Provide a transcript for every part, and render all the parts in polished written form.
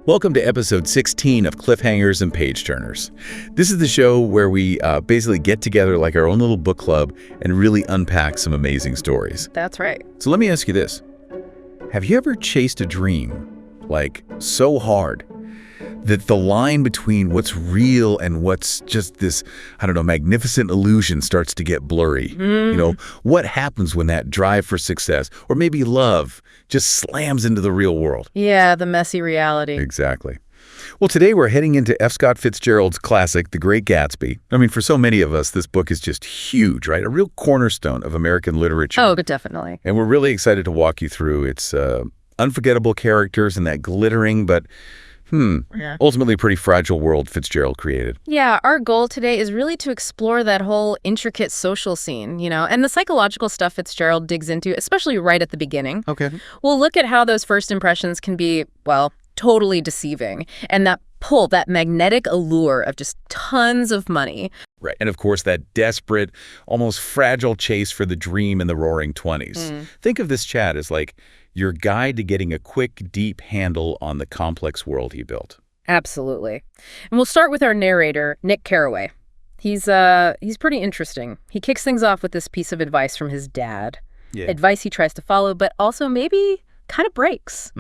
Welcome to episode 16 of Cliffhangers and Page Turners. This is the show where we basically get together like our own little book club and really unpack some amazing stories. That's right. So let me ask you this. Have you ever chased a dream, like so hard, that the line between what's real and what's just this, magnificent illusion starts to get blurry? You know, what happens when that drive for success, or maybe love, just slams into the real world? Yeah, the messy reality. Exactly. Well, today we're heading into F. Scott Fitzgerald's classic, The Great Gatsby. I mean, for so many of us, this book is just huge, right? A real cornerstone of American literature. Oh, but definitely. And we're really excited to walk you through its unforgettable characters and that glittering but ultimately pretty fragile world Fitzgerald created. Yeah, our goal today is really to explore that whole intricate social scene, and the psychological stuff Fitzgerald digs into, especially right at the beginning. Okay. We'll look at how those first impressions can be, well, totally deceiving, and that pull, that magnetic allure of just tons of money. Right. And of course, that desperate, almost fragile chase for the dream in the roaring 20s. Think of this chat as like your guide to getting a quick, deep handle on the complex world he built. Absolutely. And we'll start with our narrator, Nick Carraway. He's pretty interesting. He kicks things off with this piece of advice from his dad. Yeah. Advice he tries to follow, but also maybe kind of breaks.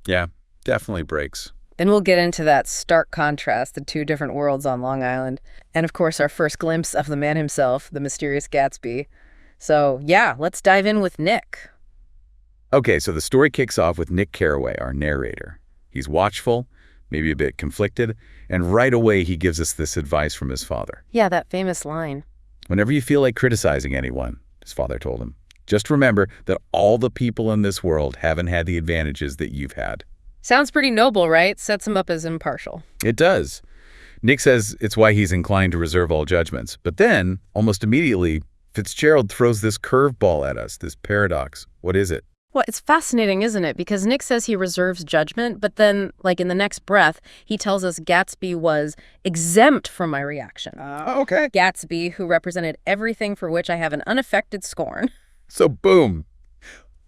Yeah, definitely breaks. Then we'll get into that stark contrast, the two different worlds on Long Island. And of course, our first glimpse of the man himself, the mysterious Gatsby. So yeah, let's dive in with Nick. Okay, so the story kicks off with Nick Carraway, our narrator. He's watchful, maybe a bit conflicted, and right away he gives us this advice from his father. Yeah, that famous line. Whenever you feel like criticizing anyone, his father told him, just remember that all the people in this world haven't had the advantages that you've had. Sounds pretty noble, right? Sets him up as impartial. It does. Nick says it's why he's inclined to reserve all judgments. But then, almost immediately, Fitzgerald throws this curveball at us, this paradox. What is it? Well, it's fascinating, isn't it? Because Nick says he reserves judgment, but then, like in the next breath, he tells us Gatsby was exempt from my reaction. Okay. Gatsby, who represented everything for which I have an unaffected scorn. So boom.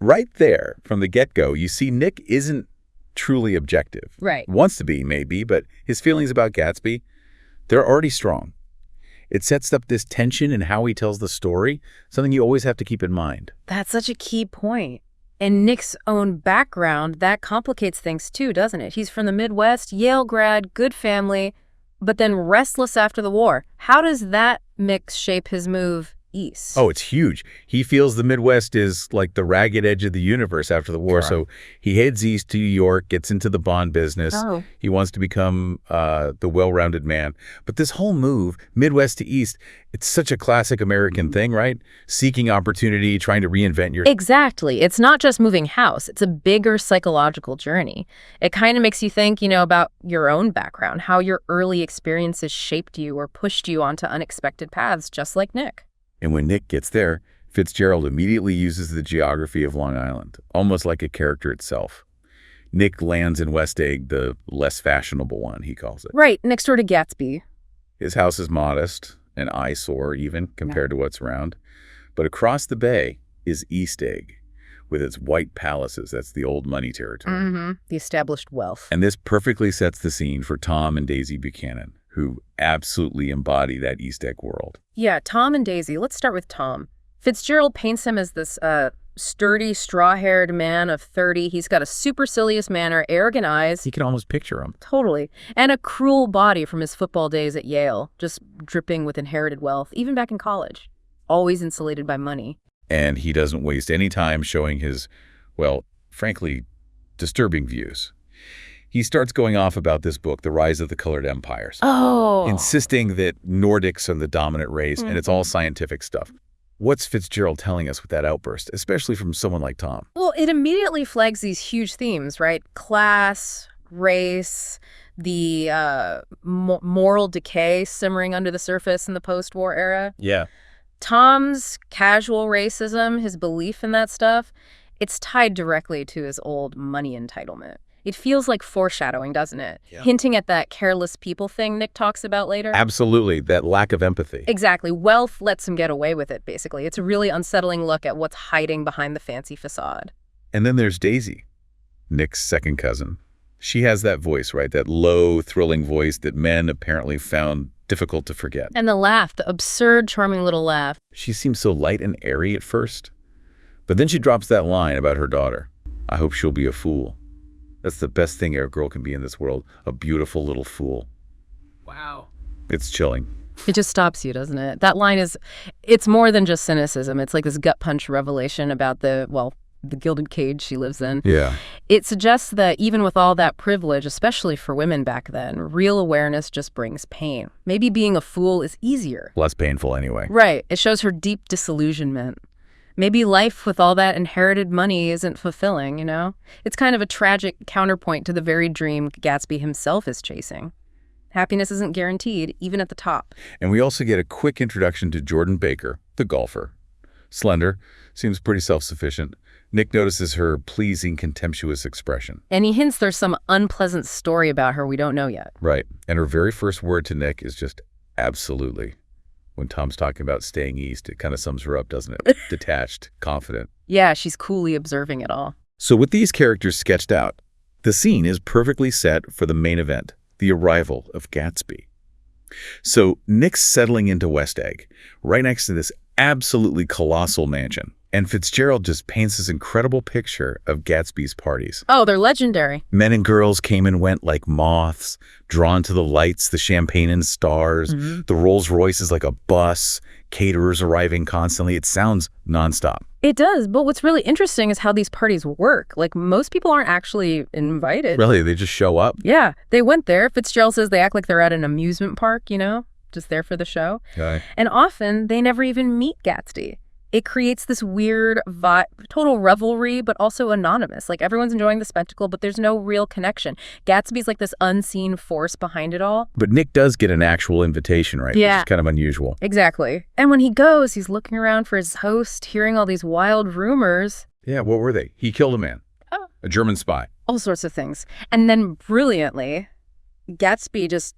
Right there, from the get-go, you see Nick isn't truly objective. Right. Wants to be, maybe, but his feelings about Gatsby, they're already strong. It sets up this tension in how he tells the story, something you always have to keep in mind. That's such a key point. And Nick's own background, that complicates things too, doesn't it? He's from the Midwest, Yale grad, good family, but then restless after the war. How does that mix shape his move east? Oh, it's huge. He feels the Midwest is like the ragged edge of the universe after the war. Sure. So he heads east to New York, gets into the bond business. Oh. He wants to become the well-rounded man. But this whole move, Midwest to East, it's such a classic American thing, right? Seeking opportunity, trying to reinvent your... Exactly. It's not just moving house. It's a bigger psychological journey. It kind of makes you think, about your own background, how your early experiences shaped you or pushed you onto unexpected paths, just like Nick. And when Nick gets there, Fitzgerald immediately uses the geography of Long Island, almost like a character itself. Nick lands in West Egg, the less fashionable one, he calls it. Right, next door to Gatsby. His house is modest, an eyesore even, compared to what's around. But across the bay is East Egg, with its white palaces. That's the old money territory. The established wealth. And this perfectly sets the scene for Tom and Daisy Buchanan, who absolutely embody that East Egg world. Yeah, Tom and Daisy. Let's start with Tom. Fitzgerald paints him as this sturdy, straw-haired man of 30. He's got a supercilious manner, arrogant eyes. You can almost picture him. Totally. And a cruel body from his football days at Yale, just dripping with inherited wealth, even back in college. Always insulated by money. And he doesn't waste any time showing his, well, frankly, disturbing views. He starts going off about this book, The Rise of the Colored Empires. Oh. Insisting that Nordics are the dominant race, and it's all scientific stuff. What's Fitzgerald telling us with that outburst, especially from someone like Tom? Well, it immediately flags these huge themes, right? Class, race, the moral decay simmering under the surface in the post-war era. Yeah. Tom's casual racism, his belief in that stuff, it's tied directly to his old money entitlement. It feels like foreshadowing, doesn't it? Yeah. Hinting at that careless people thing Nick talks about later. Absolutely, that lack of empathy. Exactly. Wealth lets him get away with it, basically. It's a really unsettling look at what's hiding behind the fancy facade. And then there's Daisy, Nick's second cousin. She has that voice, right? That low, thrilling voice that men apparently found difficult to forget. And the laugh, the absurd, charming little laugh. She seems so light and airy at first, but then she drops that line about her daughter. I hope she'll be a fool. That's the best thing a girl can be in this world, a beautiful little fool. Wow. It's chilling. It just stops you, doesn't it? That line it's more than just cynicism. It's like this gut punch revelation about the gilded cage she lives in. Yeah. It suggests that even with all that privilege, especially for women back then, real awareness just brings pain. Maybe being a fool is easier. Less painful anyway. Right. It shows her deep disillusionment. Maybe life with all that inherited money isn't fulfilling, you know? It's kind of a tragic counterpoint to the very dream Gatsby himself is chasing. Happiness isn't guaranteed, even at the top. And we also get a quick introduction to Jordan Baker, the golfer. Slender, seems pretty self-sufficient. Nick notices her pleasing, contemptuous expression. And he hints there's some unpleasant story about her we don't know yet. Right. And her very first word to Nick is just absolutely. When Tom's talking about staying east, it kind of sums her up, doesn't it? Detached, confident. Yeah, she's coolly observing it all. So with these characters sketched out, the scene is perfectly set for the main event, the arrival of Gatsby. So Nick's settling into West Egg, right next to this absolutely colossal mansion. And Fitzgerald just paints this incredible picture of Gatsby's parties. Oh, they're legendary. Men and girls came and went like moths, drawn to the lights, the champagne and stars. The Rolls Royce is like a bus, caterers arriving constantly. It sounds nonstop. It does, but what's really interesting is how these parties work. Like, most people aren't actually invited. Really, they just show up? Yeah, they went there. Fitzgerald says they act like they're at an amusement park, you know, just there for the show. Okay. And often, they never even meet Gatsby. It creates this weird vibe, total revelry, but also anonymous. Like, everyone's enjoying the spectacle, but there's no real connection. Gatsby's like this unseen force behind it all. But Nick does get an actual invitation, right? Yeah. Which is kind of unusual. Exactly. And when he goes, he's looking around for his host, hearing all these wild rumors. Yeah, what were they? He killed a man. Oh. A German spy. All sorts of things. And then, brilliantly, Gatsby just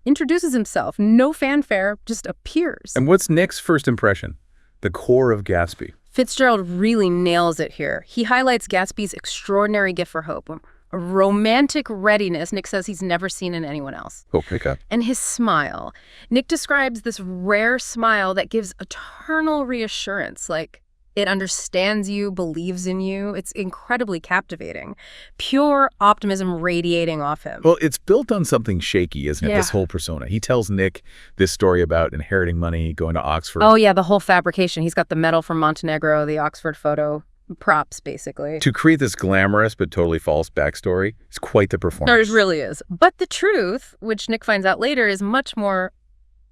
introduces himself. No fanfare, just appears. And what's Nick's first impression? The core of Gatsby. Fitzgerald really nails it here. He highlights Gatsby's extraordinary gift for hope, a romantic readiness Nick says he's never seen in anyone else. Oh, pick up. And his smile. Nick describes this rare smile that gives eternal reassurance, like it understands you, believes in you. It's incredibly captivating. Pure optimism radiating off him. Well, it's built on something shaky, isn't it? Yeah. This whole persona. He tells Nick this story about inheriting money, going to Oxford. Oh, yeah, the whole fabrication. He's got the medal from Montenegro, the Oxford photo, props, basically. To create this glamorous but totally false backstory, it's quite the performance. It really is. But the truth, which Nick finds out later, is much more,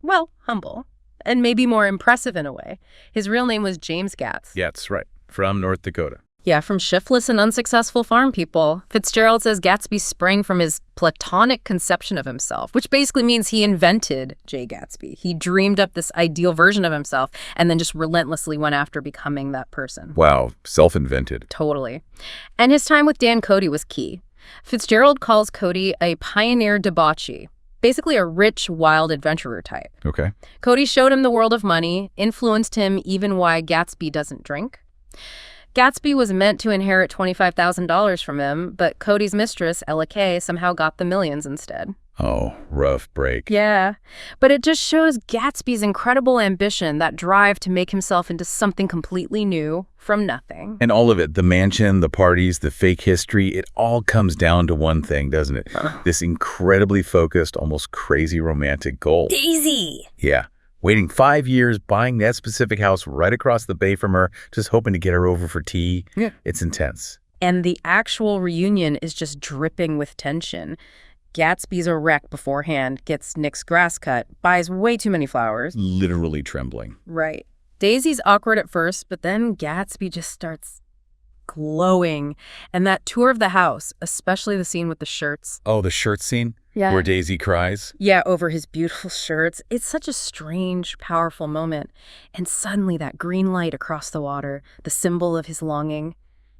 well, humble. And maybe more impressive in a way. His real name was James Gatz. Yeah, that's right. From North Dakota. Yeah, from shiftless and unsuccessful farm people. Fitzgerald says Gatsby sprang from his platonic conception of himself, which basically means he invented J. Gatsby. He dreamed up this ideal version of himself and then just relentlessly went after becoming that person. Wow, self-invented. Totally. And his time with Dan Cody was key. Fitzgerald calls Cody a pioneer debauchee. Basically a rich, wild adventurer type. Okay. Cody showed him the world of money, influenced him even why Gatsby doesn't drink. Gatsby was meant to inherit $25,000 from him, but Cody's mistress, Ella Kay, somehow got the millions instead. Oh, rough break. Yeah, but it just shows Gatsby's incredible ambition, that drive to make himself into something completely new from nothing. And all of it, the mansion, the parties, the fake history, it all comes down to one thing, doesn't it? This incredibly focused, almost crazy romantic goal. Daisy! Yeah. Waiting 5 years, buying that specific house right across the bay from her, just hoping to get her over for tea. Yeah. It's intense. And the actual reunion is just dripping with tension. Gatsby's a wreck beforehand, gets Nick's grass cut, buys way too many flowers. Literally trembling. Right. Daisy's awkward at first, but then Gatsby just starts glowing. And that tour of the house, especially the scene with the shirts. Oh, the shirt scene? Yeah. Where Daisy cries? Yeah, over his beautiful shirts. It's such a strange, powerful moment. And suddenly that green light across the water, the symbol of his longing,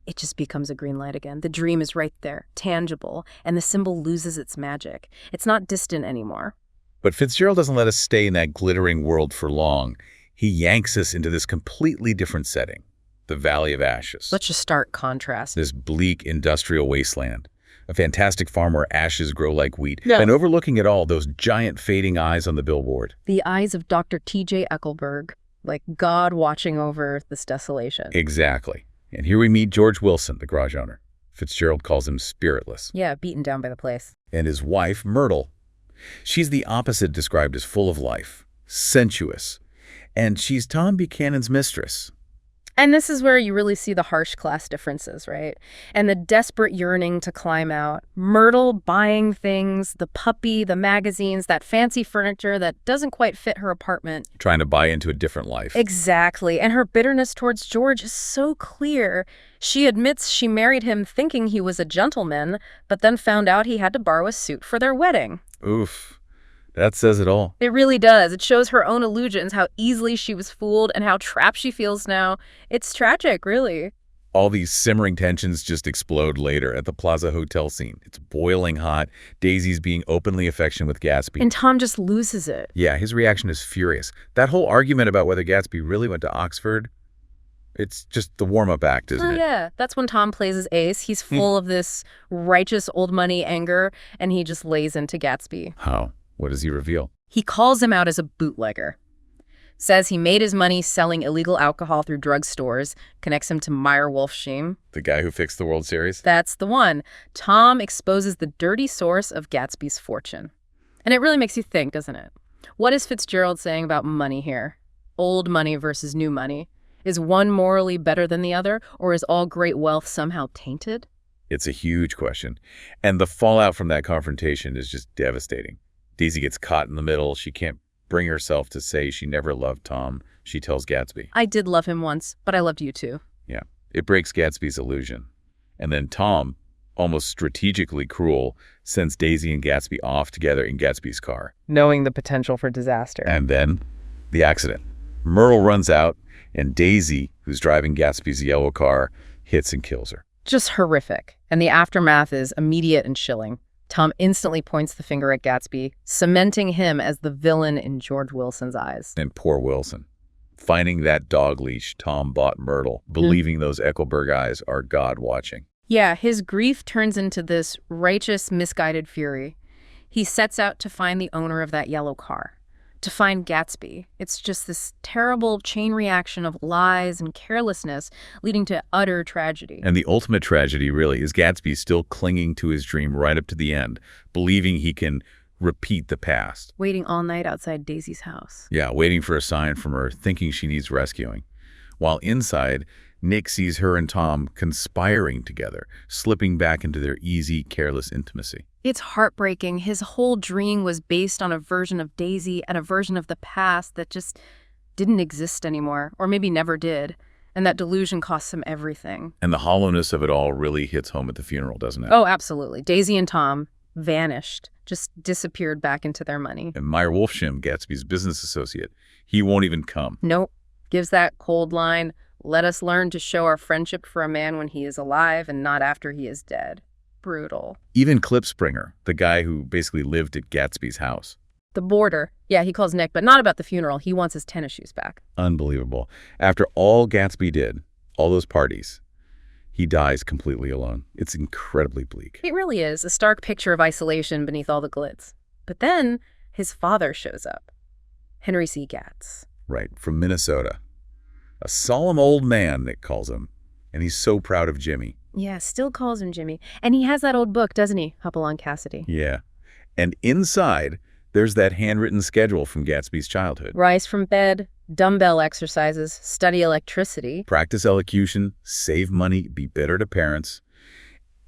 it just becomes a green light again. The dream is right there, tangible, and the symbol loses its magic. It's not distant anymore. But Fitzgerald doesn't let us stay in that glittering world for long. He yanks us into this completely different setting, the Valley of Ashes. Such a stark contrast. This bleak industrial wasteland. A fantastic farm where ashes grow like wheat. Yeah. And overlooking it all, those giant fading eyes on the billboard. The eyes of Dr. T.J. Eckelberg, like God watching over this desolation. Exactly. And here we meet George Wilson, the garage owner. Fitzgerald calls him spiritless. Yeah, beaten down by the place. And his wife, Myrtle. She's the opposite described as full of life, sensuous. And she's Tom Buchanan's mistress. And this is where you really see the harsh class differences, right? And the desperate yearning to climb out. Myrtle buying things, the puppy, the magazines, that fancy furniture that doesn't quite fit her apartment. Trying to buy into a different life. Exactly. And her bitterness towards George is so clear. She admits she married him thinking he was a gentleman, but then found out he had to borrow a suit for their wedding. Oof. That says it all. It really does. It shows her own illusions, how easily she was fooled, and how trapped she feels now. It's tragic, really. All these simmering tensions just explode later at the Plaza Hotel scene. It's boiling hot. Daisy's being openly affectionate with Gatsby. And Tom just loses it. Yeah, his reaction is furious. That whole argument about whether Gatsby really went to Oxford, it's just the warm-up act, isn't it? Yeah, that's when Tom plays his ace. He's full of this righteous old money anger, and he just lays into Gatsby. How? What does he reveal? He calls him out as a bootlegger. Says he made his money selling illegal alcohol through drugstores, connects him to Meyer Wolfsheim. The guy who fixed the World Series? That's the one. Tom exposes the dirty source of Gatsby's fortune. And it really makes you think, doesn't it? What is Fitzgerald saying about money here? Old money versus new money. Is one morally better than the other, or is all great wealth somehow tainted? It's a huge question. And the fallout from that confrontation is just devastating. Daisy gets caught in the middle. She can't bring herself to say she never loved Tom. She tells Gatsby. I did love him once, but I loved you too. Yeah. It breaks Gatsby's illusion. And then Tom, almost strategically cruel, sends Daisy and Gatsby off together in Gatsby's car. Knowing the potential for disaster. And then the accident. Myrtle runs out, and Daisy, who's driving Gatsby's yellow car, hits and kills her. Just horrific. And the aftermath is immediate and chilling. Tom instantly points the finger at Gatsby, cementing him as the villain in George Wilson's eyes. And poor Wilson. Finding that dog leash, Tom bought Myrtle, believing those Eckelberg eyes are God watching. Yeah, his grief turns into this righteous, misguided fury. He sets out to find the owner of that yellow car, to find Gatsby. It's just this terrible chain reaction of lies and carelessness leading to utter tragedy. And the ultimate tragedy, really, is Gatsby still clinging to his dream right up to the end, believing he can repeat the past. Waiting all night outside Daisy's house. Yeah, waiting for a sign from her, thinking she needs rescuing. While inside, Nick sees her and Tom conspiring together, slipping back into their easy, careless intimacy. It's heartbreaking. His whole dream was based on a version of Daisy and a version of the past that just didn't exist anymore, or maybe never did. And that delusion costs him everything. And the hollowness of it all really hits home at the funeral, doesn't it? Oh, absolutely. Daisy and Tom vanished, just disappeared back into their money. And Meyer Wolfsheim, Gatsby's business associate, he won't even come. Nope. Gives that cold line, "Let us learn to show our friendship for a man when he is alive and not after he is dead." Brutal. Even Cliff Springer, the guy who basically lived at Gatsby's house. The boarder. Yeah, he calls Nick, but not about the funeral. He wants his tennis shoes back. Unbelievable. After all Gatsby did, all those parties, he dies completely alone. It's incredibly bleak. It really is a stark picture of isolation beneath all the glitz. But then his father shows up. Henry C. Gatz. Right, from Minnesota. A solemn old man, Nick calls him. And he's so proud of Jimmy. Yeah, still calls him Jimmy. And he has that old book, doesn't he? Hopalong Cassidy. Yeah. And inside, there's that handwritten schedule from Gatsby's childhood. Rise from bed, dumbbell exercises, study electricity. Practice elocution, save money, be better to parents.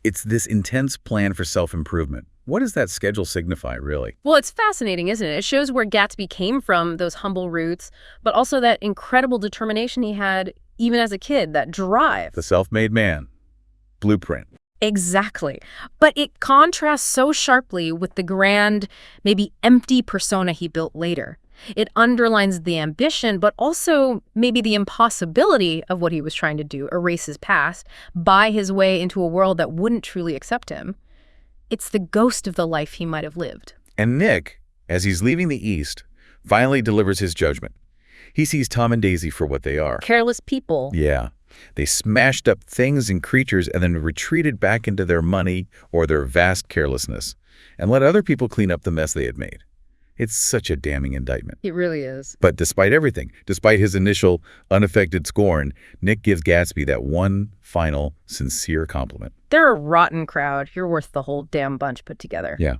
It's this intense plan for self-improvement. What does that schedule signify, really? Well, it's fascinating, isn't it? It shows where Gatsby came from, those humble roots, but also that incredible determination he had even as a kid, that drive. The self-made man. Blueprint. Exactly. But it contrasts so sharply with the grand, maybe empty persona he built later. It underlines the ambition, but also maybe the impossibility of what he was trying to do, erase his past, buy his way into a world that wouldn't truly accept him. It's the ghost of the life he might have lived. And Nick, as he's leaving the East, finally delivers his judgment. He sees Tom and Daisy for what they are. Careless people. Yeah. They smashed up things and creatures and then retreated back into their money or their vast carelessness and let other people clean up the mess they had made. It's such a damning indictment. It really is. But despite everything, despite his initial unaffected scorn, Nick gives Gatsby that one final, sincere compliment. They're a rotten crowd. You're worth the whole damn bunch put together. Yeah.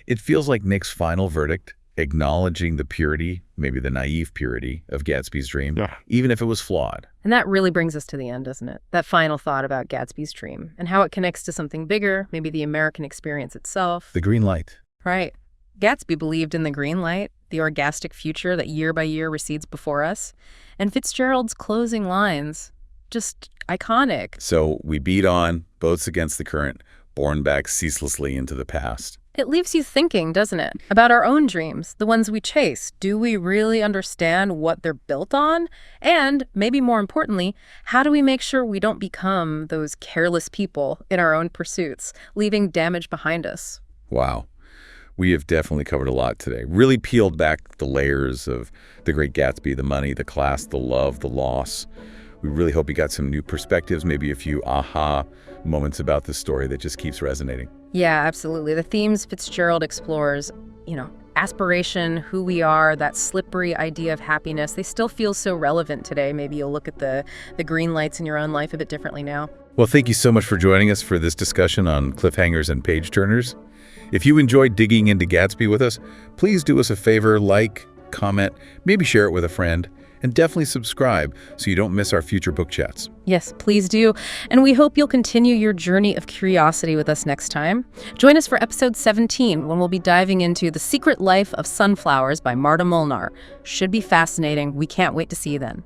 It feels like Nick's final verdict, acknowledging the purity, maybe the naive purity, of Gatsby's dream, even if it was flawed. And that really brings us to the end, doesn't it? That final thought about Gatsby's dream and how it connects to something bigger, maybe the American experience itself. The green light. Right. Gatsby believed in the green light, the orgastic future that year by year recedes before us, and Fitzgerald's closing lines, just iconic. So we beat on, boats against the current, borne back ceaselessly into the past. It leaves you thinking, doesn't it? About our own dreams, the ones we chase. Do we really understand what they're built on? And, maybe more importantly, how do we make sure we don't become those careless people in our own pursuits, leaving damage behind us? Wow. We have definitely covered a lot today. Really peeled back the layers of The Great Gatsby, the money, the class, the love, the loss. We really hope you got some new perspectives, maybe a few aha moments about this story that just keeps resonating. Yeah, absolutely. The themes Fitzgerald explores, aspiration, who we are, that slippery idea of happiness, they still feel so relevant today. Maybe you'll look at the green lights in your own life a bit differently now. Well, thank you so much for joining us for this discussion on Cliffhangers and Page Turners. If you enjoyed digging into Gatsby with us, please do us a favor, like, comment, maybe share it with a friend, and definitely subscribe so you don't miss our future book chats. Yes, please do. And we hope you'll continue your journey of curiosity with us next time. Join us for episode 17, when we'll be diving into The Secret Life of Sunflowers by Marta Molnar. Should be fascinating. We can't wait to see you then.